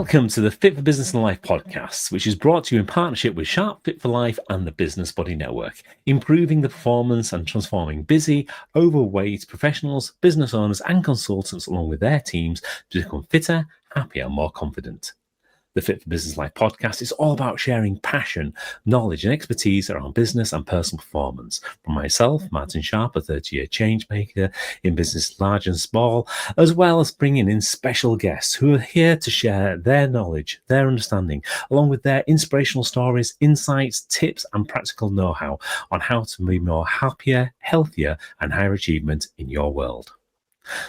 Welcome to the Fit for Business and Life podcast, which is brought to you in partnership with Sharp Fit for Life and the Business Body Network, improving the performance and transforming busy, overweight professionals, business owners, and consultants along with their teams to become fitter, happier, and more confident. The Fit for Business Life podcast is all about sharing passion, knowledge, and expertise around business and personal performance. From myself, Martin Sharp, a 30-year change maker in business large and small, as well as bringing in special guests who are here to share their knowledge, their understanding, along with their inspirational stories, insights, tips, and practical know-how on how to be more happier, healthier, and higher achievement in your world.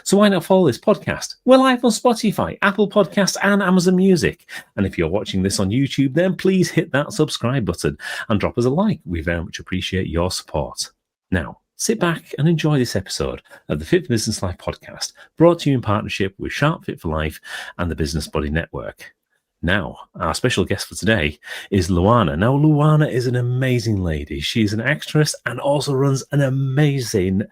So why not follow this podcast? We're live on Spotify, Apple Podcasts, and Amazon Music. And if you're watching this on YouTube, then please hit that subscribe button and drop us a like. We very much appreciate your support. Now, sit back and enjoy this episode of the Fit for Business Life podcast, brought to you in partnership with Sharp Fit for Life and the Business Body Network. Now, our special guest for today is Luana. Now, Luana is an amazing lady. She's an actress and also runs an amazing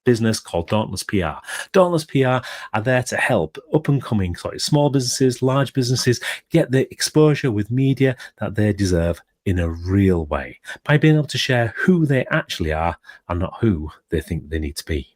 business called Dauntless PR. Dauntless PR are there to help up-and-coming small businesses, large businesses get the exposure with media that they deserve in a real way by being able to share who they actually are and not who they think they need to be.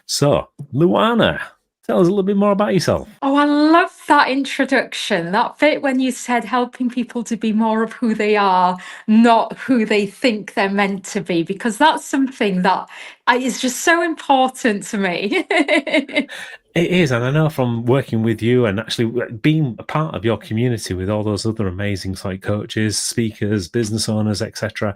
So, Luana, tell us a little bit more about yourself. Oh, I love that introduction. That bit when you said helping people to be more of who they are, not who they think they're meant to be, because that's something that is just so important to me. It is, and I know from working with you and actually being a part of your community with all those other amazing coaches, speakers, business owners, etc.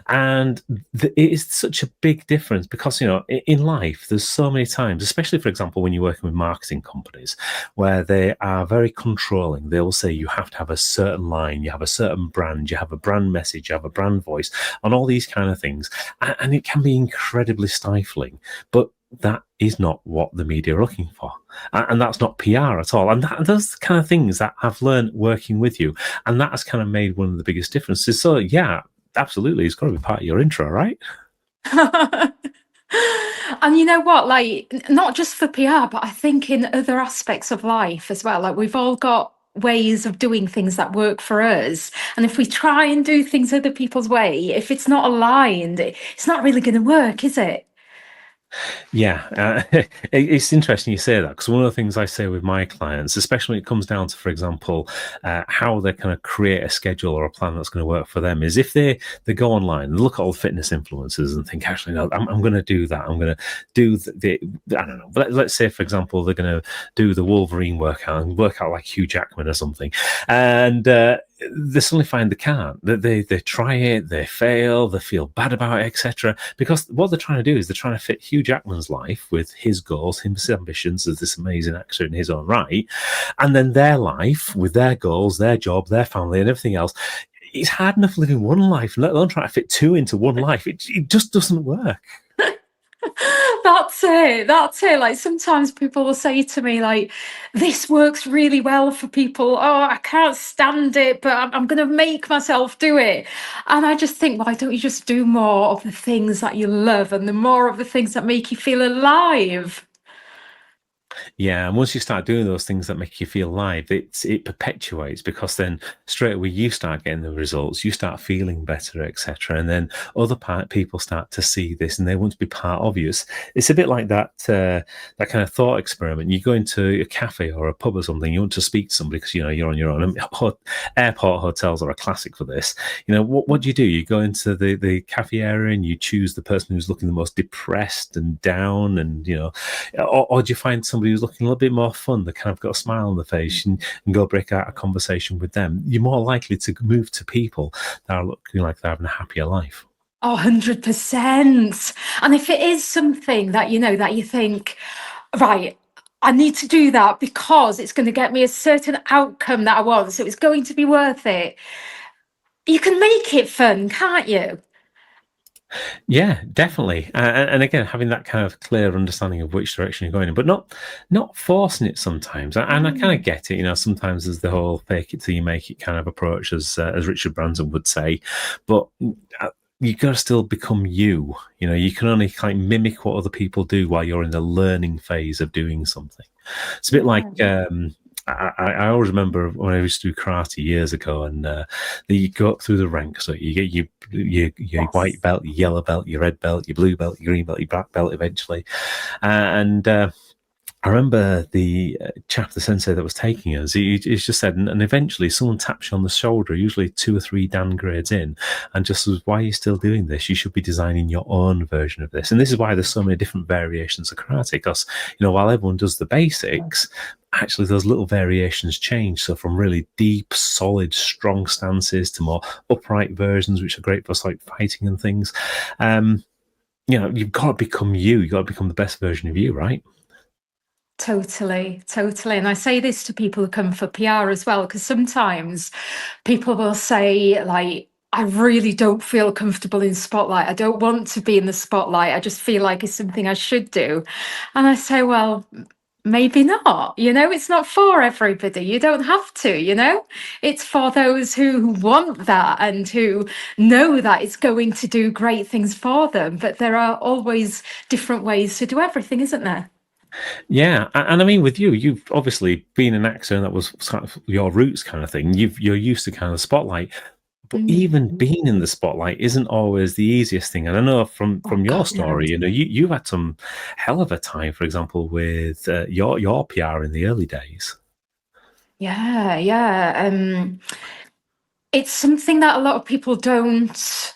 And it is such a big difference because, you know, in life, there's so many times, especially, for example, when you're working with marketing companies, where they are very controlling. They will say you have to have a certain line, you have a certain brand, you have a brand message, you have a brand voice, and all these kind of things. And it can be incredibly stifling. But that is not what the media are looking for. And that's not PR at all. And those are the kind of things that I've learned working with you. And that has kind of made one of the biggest differences. So, yeah, absolutely. It's got to be part of your intro, right? And you know what, not just for PR, but I think in other aspects of life as well. We've all got ways of doing things that work for us. And if we try and do things other people's way, if it's not aligned, it's not really going to work, is it? Yeah, it's interesting you say that because one of the things I say with my clients, especially when it comes down to, for example, how they kind of create a schedule or a plan that's going to work for them, is if they go online and look at all the fitness influencers and think, actually, no, I'm going to do that. I'm going to do I don't know. But let's say, for example, they're going to do the Wolverine workout and work out like Hugh Jackman or something, and they suddenly find they can't. They try it, they fail, they feel bad about it, etc. Because what they're trying to do is they're trying to fit Hugh Jackman's life with his goals, his ambitions as this amazing actor in his own right, and then their life with their goals, their job, their family, and everything else. It's hard enough living one life, let alone trying to fit two into one life. It just doesn't work. That's it. Like sometimes people will say to me, this works really well for people. Oh, I can't stand it, but I'm going to make myself do it. And I just think, why don't you just do more of the things that you love and the more of the things that make you feel alive? Yeah, and once you start doing those things that make you feel alive, it perpetuates because then straight away you start getting the results, you start feeling better, etc. And then other people start to see this and they want to be part of you. It's a bit like that kind of thought experiment. You go into a cafe or a pub or something, you want to speak to somebody because you know you're on your own. Airport hotels are a classic for this. You know, what do? You go into the cafe area and you choose the person who's looking the most depressed and down, and you know, or do you find somebody who's looking a little bit more fun, that kind of got a smile on the face, and go break out a conversation with them? You're more likely to move to people that are looking like they're having a happier life. Oh, 100%. And if it is something that, that you think, right, I need to do that because it's going to get me a certain outcome that I want, so it's going to be worth it. You can make it fun, can't you? Yeah, definitely. And again, having that kind of clear understanding of which direction you're going in, but not forcing it sometimes. And I kind of get it. You know, sometimes there's the whole fake it till you make it kind of approach, as Richard Branson would say. But you got to still become you. You know, you can only kind of mimic what other people do while you're in the learning phase of doing something. It's a bit like I always remember when I used to do karate years ago, and you go up through the ranks. So you get your white Yes. belt, your yellow belt, your red belt, your blue belt, your green belt, your black belt eventually. And I remember the chap, the sensei that was taking us, he's just said, and eventually someone taps you on the shoulder, usually 2 or 3 Dan grades in, and just says, why are you still doing this? You should be designing your own version of this. And this is why there's so many different variations of karate, because, while everyone does the basics, actually those little variations change. So from really deep, solid, strong stances to more upright versions, which are great for like fighting and things. You've got to become you. You've got to become the best version of you, right? Totally, totally. And I say this to people who come for PR as well, because sometimes people will say, like, I really don't feel comfortable in spotlight. I don't want to be in the spotlight. I just feel like it's something I should do. And I say, well, maybe not. It's not for everybody. You don't have to. It's for those who want that and who know that it's going to do great things for them. But there are always different ways to do everything, isn't there? Yeah, and I mean, with you've obviously been an actor, and that was kind of your roots, kind of thing. You're used to kind of spotlight, but Mm. even being in the spotlight isn't always the easiest thing. And I know from Oh your God, no. story, you've had some hell of a time, for example, with your PR in the early days. Yeah, yeah. It's something that a lot of people don't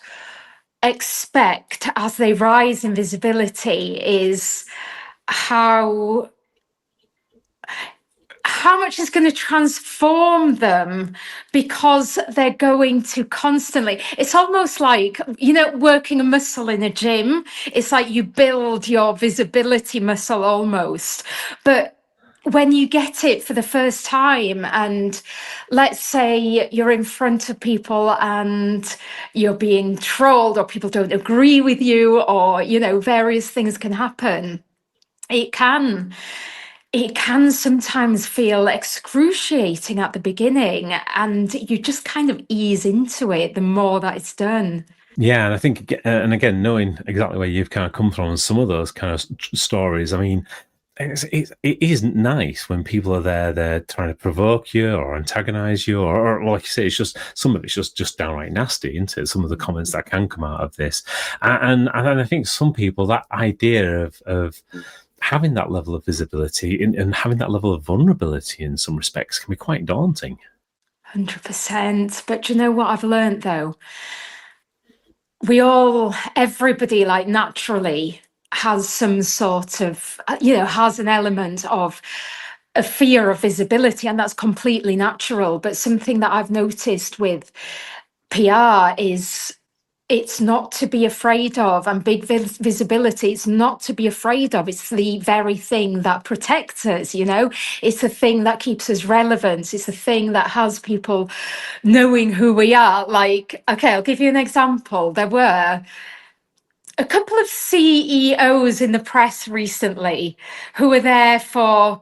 expect as they rise in visibility is how much is going to transform them, because they're going to constantly, it's almost like, working a muscle in a gym. It's like you build your visibility muscle almost. But when you get it for the first time, and let's say you're in front of people and you're being trolled, or people don't agree with you, or various things can happen, it can sometimes feel excruciating at the beginning, and you just kind of ease into it the more that it's done. Yeah, and I think, and again, knowing exactly where you've kind of come from and some of those kind of stories, I mean, it isn't nice when people are there, they're trying to provoke you or antagonize you, or like you say, it's just, some of it's just downright nasty, isn't it? Some of the comments that can come out of this. And I think some people, that idea of having that level of visibility and having that level of vulnerability in some respects can be quite daunting. 100%. But do you know what I've learned though? Everybody, like, naturally has some sort of, has an element of a fear of visibility, and that's completely natural. But something that I've noticed with PR is, it's not to be afraid of, and big visibility, it's not to be afraid of. It's the very thing that protects us. It's the thing that keeps us relevant. It's the thing that has people knowing who we are. Like, okay, I'll give you an example. There were a couple of CEOs in the press recently who were there for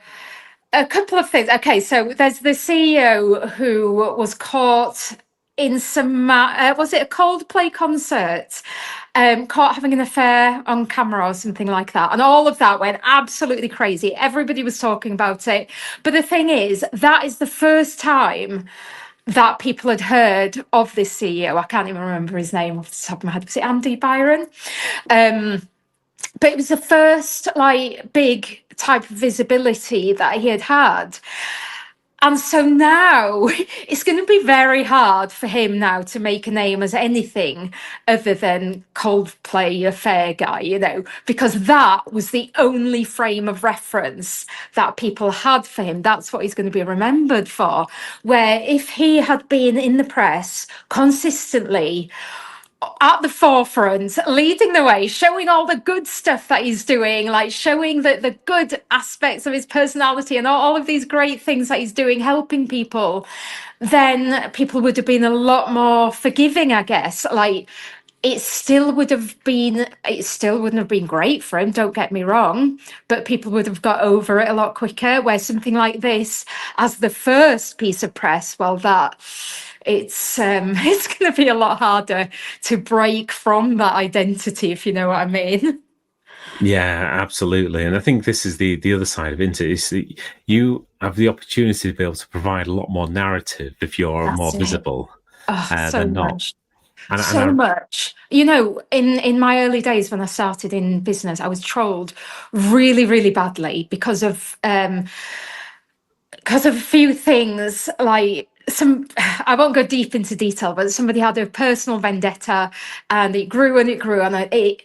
a couple of things. Okay, so there's the CEO who was caught in some, was it a Coldplay concert? Caught having an affair on camera or something like that. And all of that went absolutely crazy. Everybody was talking about it. But the thing is, that is the first time that people had heard of this CEO. I can't even remember his name off the top of my head. Was it Andy Byron? But it was the first, like, big type of visibility that he had had. And so now it's going to be very hard for him now to make a name as anything other than Coldplay affair guy, because that was the only frame of reference that people had for him. That's what he's going to be remembered for. Where if he had been in the press consistently, at the forefront, leading the way, showing all the good stuff that he's doing, like showing the good aspects of his personality and all of these great things that he's doing, helping people, then people would have been a lot more forgiving, I guess. Like, it still wouldn't have been great for him, don't get me wrong, but people would have got over it a lot quicker. Where something like this, as the first piece of press, well, that it's it's going to be a lot harder to break from that identity, if you know what I mean. Yeah, absolutely. And I think this is the other side of it is that you have the opportunity to be able to provide a lot more narrative if you're more That's it. visible Oh, so than not. much. And So much. You know, in my early days when I started in business, I was trolled really, really badly because of a few things, like some, I won't go deep into detail, but somebody had a personal vendetta, and it grew and it grew, and it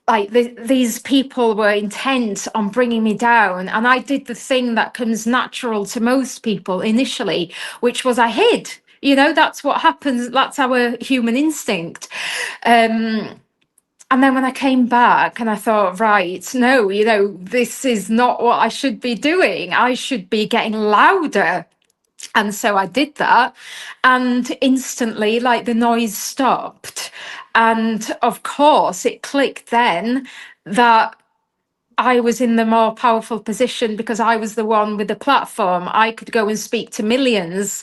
like these people were intent on bringing me down, and I did the thing that comes natural to most people initially, which was I hid. You know, that's what happens. That's our human instinct. Um, and then when I came back and I thought, right, no, you know, this is not what I should be doing. I should be getting louder. And so I did that. And instantly, like, the noise stopped. And of course, it clicked then that I was in the more powerful position because I was the one with the platform. I could go and speak to millions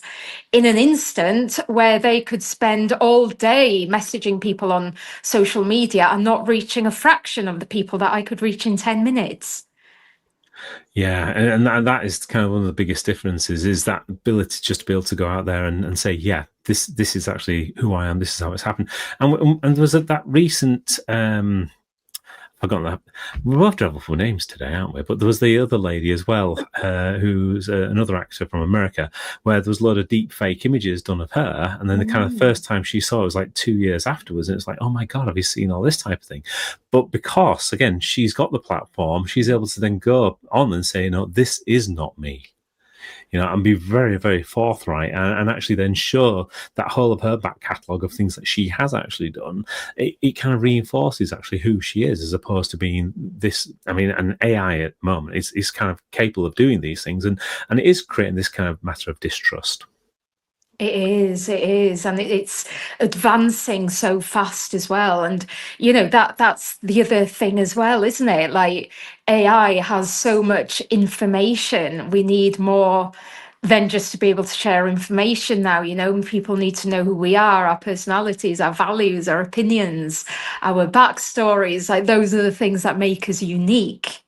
in an instant, where they could spend all day messaging people on social media and not reaching a fraction of the people that I could reach in 10 minutes. yeah, and that is kind of one of the biggest differences is that ability just to be able to go out there and say, yeah, this is actually who I am. This is how it's happened. And there was that recent I've got that. We're both dreadful names today, aren't we? But there was the other lady as well, who's another actor from America, where there was a lot of deep fake images done of her. And then the kind of Mm. first time she saw it was like 2 years afterwards. And it's like, oh my God, have you seen all this type of thing? But because, again, she's got the platform, she's able to then go on and say, no, this is not me, and be very, very forthright and actually then show that whole of her back catalogue of things that she has actually done. It kind of reinforces actually who she is, as opposed to being this. I mean, an AI at the moment is kind of capable of doing these things, and it is creating this kind of matter of distrust. It is, and it's advancing so fast as well. And you know that's the other thing as well, isn't it? Like, AI has so much information. We need more than just to be able to share information now. You know, and people need to know who we are, our personalities, our values, our opinions, our backstories. Like, those are the things that make us unique.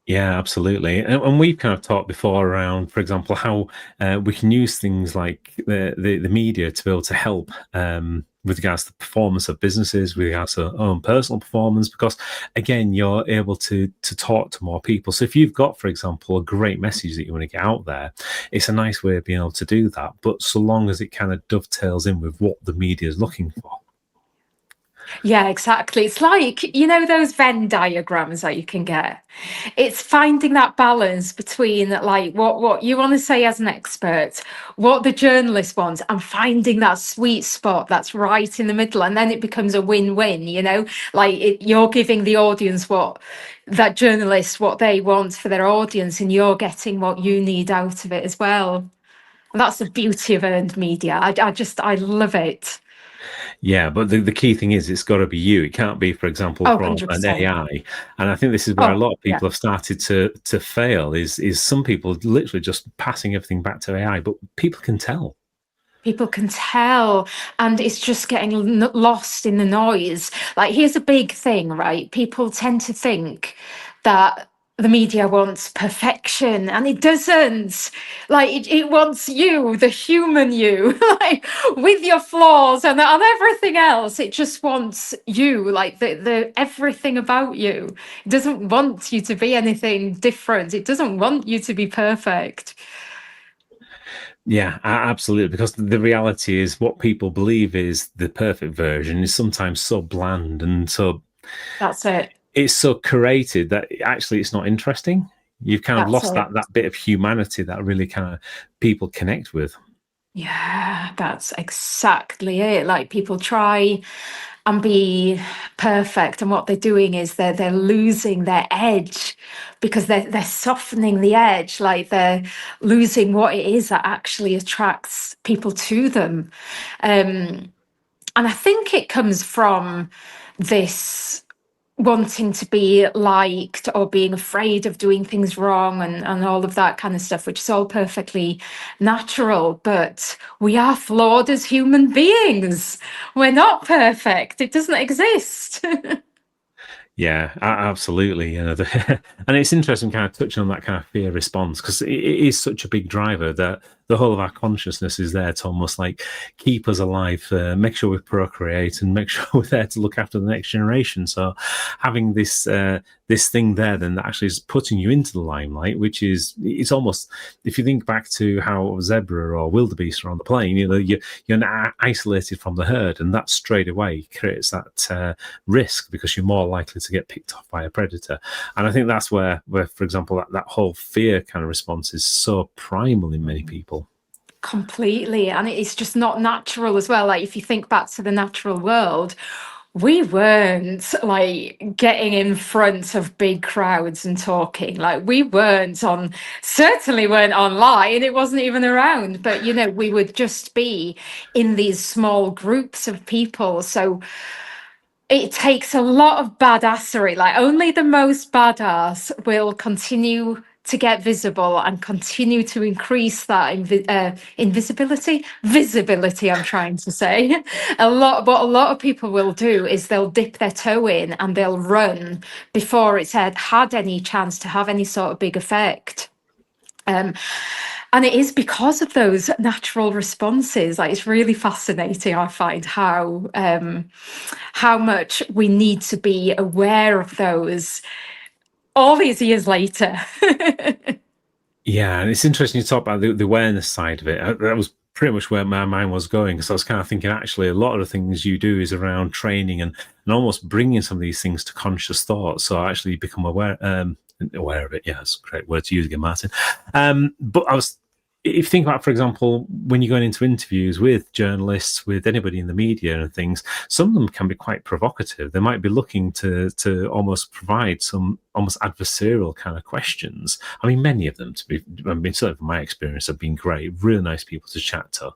Yeah, absolutely. And we've kind of talked before around, for example, how we can use things like the media to be able to help with regards to the performance of businesses, with regards to our own personal performance, because again, you're able to talk to more people. So if you've got, for example, a great message that you want to get out there, it's a nice way of being able to do that. But so long as it kind of dovetails in with what the media is looking for. Yeah, exactly. It's like, you know, those Venn diagrams that you can get. It's finding that balance between, like, what you want to say as an expert, what the journalist wants, and finding that sweet spot that's right in the middle. And then it becomes a win-win, you know, like you're giving the audience that journalist what they want for their audience, and you're getting what you need out of it as well. And that's the beauty of earned media. I love it. Yeah, but the key thing is it's got to be you. It can't be, for example, Oh, from an 100%. AI. And I think this is where a Oh, lot of yeah. people have started to fail. Is some people literally just passing everything back to AI, but people can tell. People can tell, and it's just getting lost in the noise. Like, here's a big thing, right? People tend to think that the media wants perfection, and it doesn't. Like, it wants you, the human you, like, with your flaws and everything else. It just wants you, like the everything about you. It doesn't want you to be anything different. It doesn't want you to be perfect. Yeah, absolutely. Because the reality is what people believe is the perfect version is sometimes so bland and so That's it. it's so curated that actually it's not interesting. You've kind of That's lost it. that bit of humanity that really kind of people connect with. Yeah, that's exactly it. Like, people try and be perfect, and what they're doing is they're losing their edge, because they're softening the edge, like they're losing what it is that actually attracts people to them. Um, and I think it comes from this wanting to be liked, or being afraid of doing things wrong, and all of that kind of stuff, which is all perfectly natural. But we are flawed as human beings. We're not perfect. It doesn't exist. Yeah, absolutely. And it's interesting kind of touching on that kind of fear response, because it is such a big driver that the whole of our consciousness is there to almost like keep us alive, make sure we procreate, and make sure we're there to look after the next generation. So having this thing there then that actually is putting you into the limelight, which is, it's almost, if you think back to how zebra or wildebeest are on the plane, you're isolated from the herd, and that straight away creates that risk, because you're more likely to get picked off by a predator. And I think that's where for example, that whole fear kind of response is so primal in many people. Completely. And it's just not natural as well. Like, if you think back to the natural world, we weren't like getting in front of big crowds and talking. Like, we weren't on, certainly weren't online. It wasn't even around. But, we would just be in these small groups of people. So it takes a lot of badassery. Like, only the most badass will continue to get visible and continue to increase that visibility, I'm trying to say. What a lot of people will do is they'll dip their toe in and they'll run before it's had any chance to have any sort of big effect. And it is because of those natural responses. Like, it's really fascinating, I find, how much we need to be aware of those all these years later. Yeah, and it's interesting you talk about the awareness side of it. That was pretty much where my mind was going, because I was kind of thinking, actually, a lot of the things you do is around training and almost bringing some of these things to conscious thought. So I actually become aware of it. Yeah, that's a great word to use again, Martin. But if you think about, for example, when you're going into interviews with journalists, with anybody in the media and things, some of them can be quite provocative. They might be looking to almost provide some almost adversarial kind of questions. I mean, many of them, certainly from my experience, have been great, really nice people to chat to.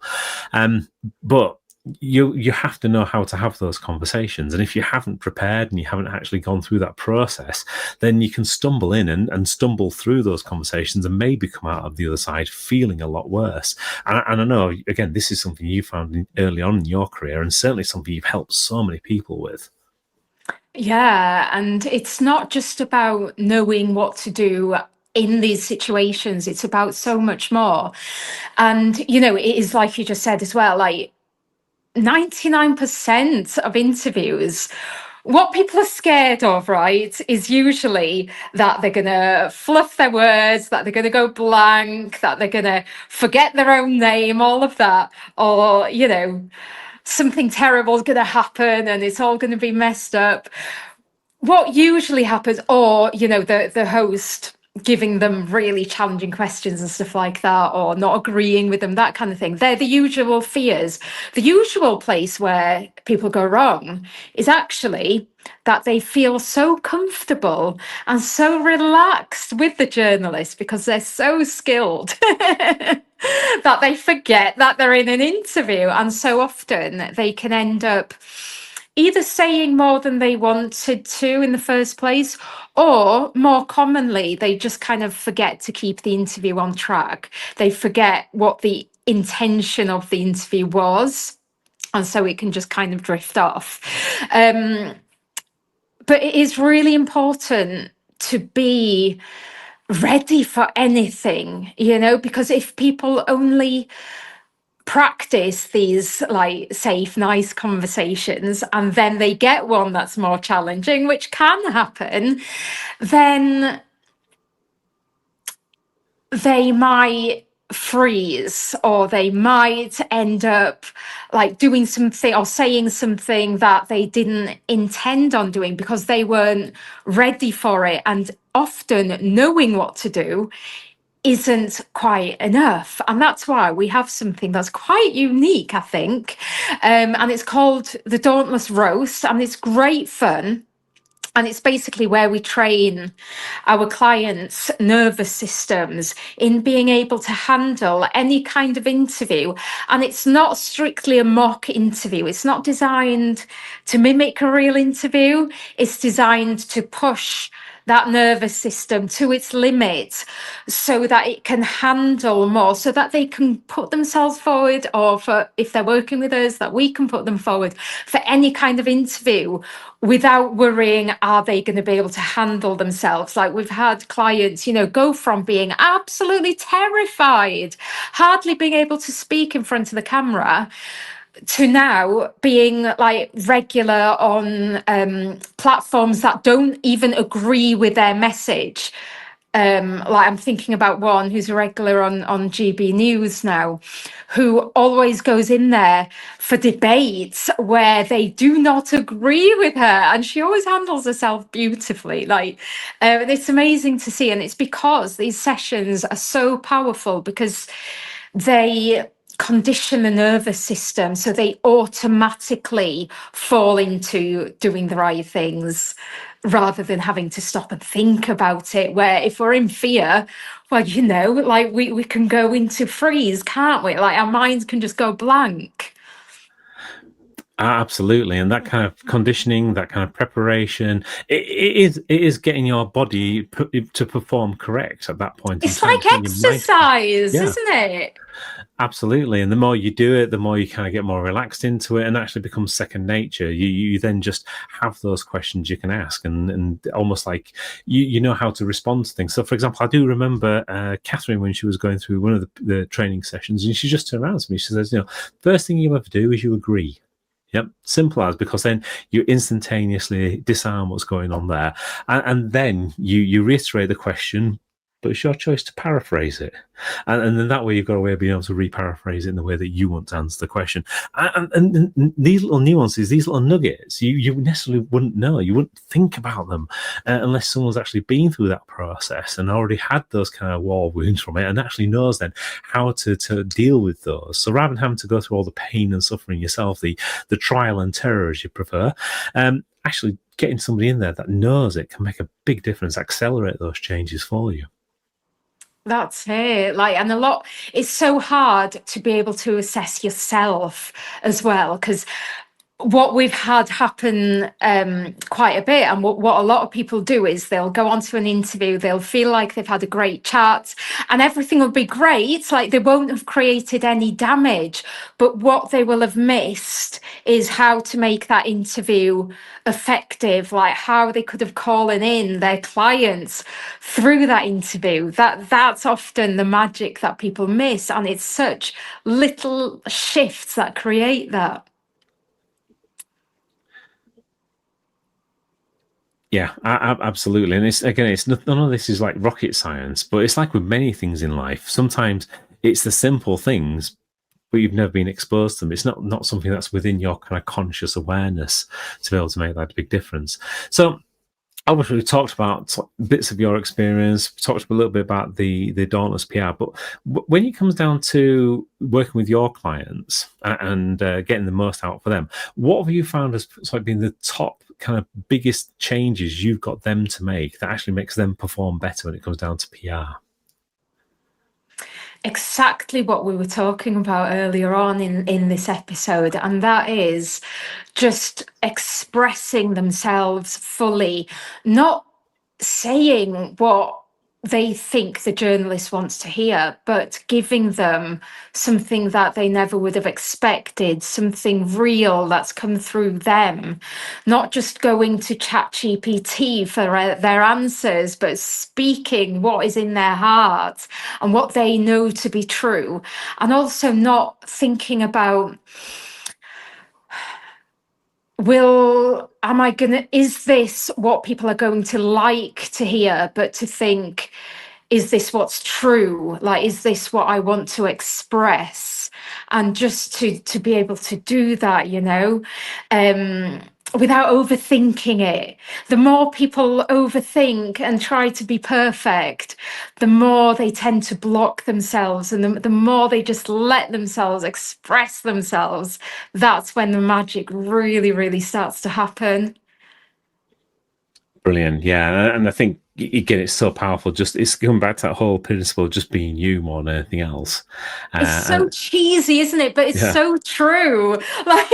But you have to know how to have those conversations, and if you haven't prepared and you haven't actually gone through that process, then you can stumble in and stumble through those conversations and maybe come out of the other side feeling a lot worse. And I know, again, this is something you found early on in your career, and certainly something you've helped so many people with. Yeah, and it's not just about knowing what to do in these situations, it's about so much more. And it is like you just said as well, like 99% of interviews, what people are scared of, right, is usually that they're going to fluff their words, that they're going to go blank, that they're going to forget their own name, all of that, or, something terrible is going to happen and it's all going to be messed up. What usually happens, or the host giving them really challenging questions and stuff like that, or not agreeing with them, that kind of thing, they're the usual fears. The usual place where people go wrong is actually that they feel so comfortable and so relaxed with the journalist because they're so skilled that they forget that they're in an interview, and so often they can end up either saying more than they wanted to in the first place, or more commonly, they just kind of forget to keep the interview on track. They forget what the intention of the interview was, and so it can just kind of drift off. But it is really important to be ready for anything, because if people only practice these like safe, nice conversations and then they get one that's more challenging, which can happen, then they might freeze, or they might end up like doing something or saying something that they didn't intend on doing because they weren't ready for it. And often knowing what to do isn't quite enough. And that's why we have something that's quite unique, I think. And it's called the Dauntless Roast, and it's great fun. And it's basically where we train our clients' nervous systems in being able to handle any kind of interview. And it's not strictly a mock interview. It's not designed to mimic a real interview. It's designed to push that nervous system to its limit so that it can handle more, so that they can put themselves forward, or for if they're working with us, that we can put them forward for any kind of interview without worrying, are they going to be able to handle themselves? Like, we've had clients, you know, go from being absolutely terrified, hardly being able to speak in front of the camera, to now being like regular on platforms that don't even agree with their message. Like, I'm thinking about one who's a regular on GB News now, who always goes in there for debates where they do not agree with her, and she always handles herself beautifully. Like, it's amazing to see, and it's because these sessions are so powerful, because they condition the nervous system so they automatically fall into doing the right things rather than having to stop and think about it. Where if we're in fear, well, you know, like we can go into freeze, can't we? Like, our minds can just go blank. Absolutely, and that kind of conditioning, that kind of preparation, it is getting your body to perform correct at that point in It's time. like It's getting your mind. exercise, Yeah, isn't it? absolutely. And the more you do it, the more you kind of get more relaxed into it, and actually becomes second nature. You then just have those questions you can ask, and almost like you know how to respond to things. So, for example, I do remember Catherine, when she was going through one of the training sessions, and she just turned around to me. She says, first thing you ever do is you agree. Yep, simple as, because then you instantaneously disarm what's going on there, and then you reiterate the question, but it's your choice to paraphrase it, and then that way you've got a way of being able to re-paraphrase it in the way that you want to answer the question. And these little nuances, these little nuggets, you necessarily wouldn't know, you wouldn't think about them unless someone's actually been through that process and already had those kind of war wounds from it, and actually knows then how to deal with those. So rather than having to go through all the pain and suffering yourself, the trial and terror, as you prefer, actually getting somebody in there that knows it can make a big difference, accelerate those changes for you. That's it. Like, and it's so hard to be able to assess yourself as well, because what we've had happen quite a bit, and what a lot of people do, is they'll go onto an interview, they'll feel like they've had a great chat and everything will be great, like they won't have created any damage, but what they will have missed is how to make that interview effective, like how they could have called in their clients through that interview. That's often the magic that people miss, and it's such little shifts that create that. Yeah, absolutely. And it's none of this is like rocket science, but it's like with many things in life. Sometimes it's the simple things, but you've never been exposed to them. It's not something that's within your kind of conscious awareness to be able to make that big difference. So obviously we talked about bits of your experience, talked a little bit about the Dauntless PR, but when it comes down to working with your clients and getting the most out for them, what have you found as sort of been the top kind of biggest changes you've got them to make that actually makes them perform better when it comes down to PR? Exactly what we were talking about earlier on in this episode, and that is just expressing themselves fully, not saying what they think the journalist wants to hear, but giving them something that they never would have expected, something real that's come through them, not just going to ChatGPT for their answers, but speaking what is in their heart and what they know to be true, and also not thinking about, is this what people are going to like to hear, but to think, is this what's true? Like, is this what I want to express? And just to be able to do that, without overthinking it. The more people overthink and try to be perfect, the more they tend to block themselves, and the more they just let themselves express themselves, that's when the magic really, really starts to happen. Brilliant. Yeah. And I think, again, it's so powerful. Just it's going back to that whole principle of just being you more than anything else. It's so And cheesy, isn't it? But it's yeah, so true. Like,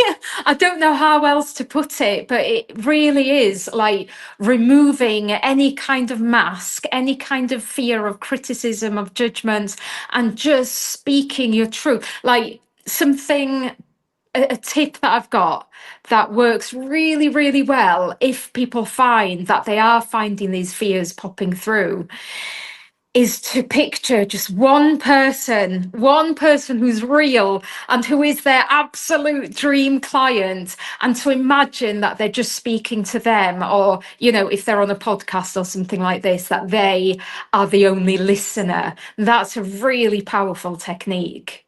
I don't know how else to put it, but it really is like removing any kind of mask, any kind of fear of criticism, of judgment, and just speaking your truth. Like, something, a tip that I've got that works really, really well if people find that they are finding these fears popping through, is to picture just one person who's real and who is their absolute dream client, and to imagine that they're just speaking to them, or, you know, if they're on a podcast or something like this, that they are the only listener. That's a really powerful technique.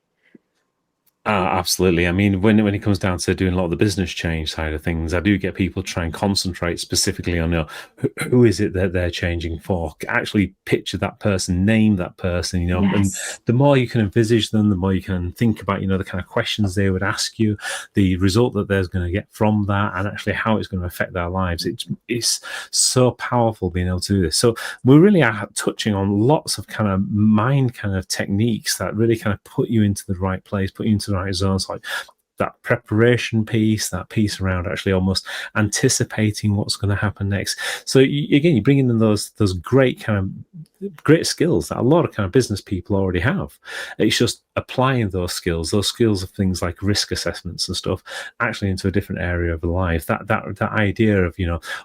absolutely. I mean, when it comes down to doing a lot of the business change side of things, I do get people try and concentrate specifically on, who is it that they're changing for? Actually picture that person, name that person, and Yes. the more you can envisage them, the more you can think about, the kind of questions they would ask you, the result that they're going to get from that, and actually how it's going to affect their lives. It's so powerful being able to do this. So we really are touching on lots of kind of mind kind of techniques that really kind of put you into the right place, put you into the right zones, like that preparation piece, that piece around actually almost anticipating what's going to happen next. So again, you bring in those great skills that a lot of kind of business people already have. It's just applying those skills of things like risk assessments and stuff, actually into a different area of life. That idea of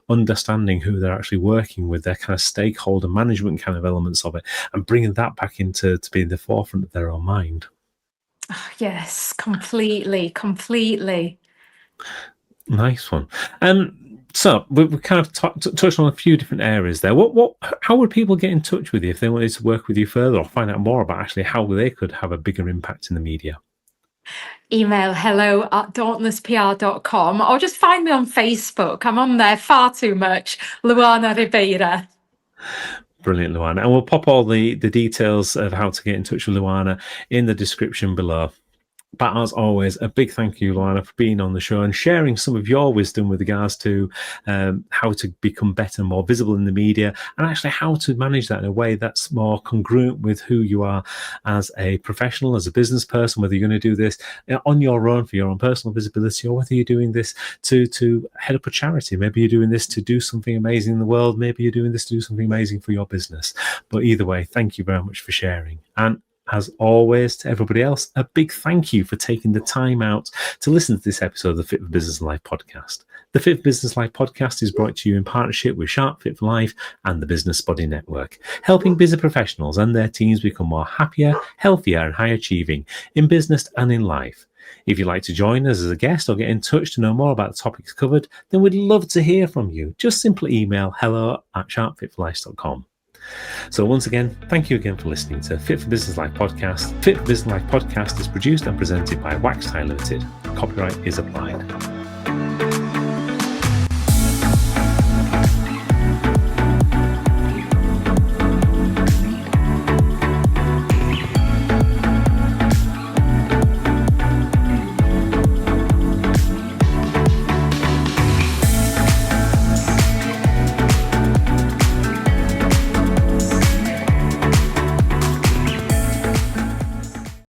understanding who they're actually working with, their kind of stakeholder management kind of elements of it, and bringing that back into to being the forefront of their own mind. Yes, completely, completely. Nice one. So we kind of touched on a few different areas there. How would people get in touch with you if they wanted to work with you further or find out more about actually how they could have a bigger impact in the media? Email hello@dauntlesspr.com, or just find me on Facebook. I'm on there far too much. Luana Ribeira. Brilliant, Luana. And we'll pop all the details of how to get in touch with Luana in the description below. But as always, a big thank you, Luana, for being on the show and sharing some of your wisdom with regards to how to become better, more visible in the media, and actually how to manage that in a way that's more congruent with who you are as a professional, as a business person, whether you're going to do this on your own for your own personal visibility, or whether you're doing this to head up a charity. Maybe you're doing this to do something amazing in the world. Maybe you're doing this to do something amazing for your business. But either way, thank you very much for sharing. And as always, to everybody else, a big thank you for taking the time out to listen to this episode of the Fit for Business Life podcast. The Fit for Business Life podcast is brought to you in partnership with Sharp Fit for Life and the Business Body Network, helping busy professionals and their teams become more happier, healthier, and high achieving in business and in life. If you'd like to join us as a guest or get in touch to know more about the topics covered, then we'd love to hear from you. Just simply email hello@sharpfitforlife.com. So once again, thank you again for listening to Fit for Business Life podcast. Fit for Business Life podcast is produced and presented by Wax Tie Limited. Copyright is applied.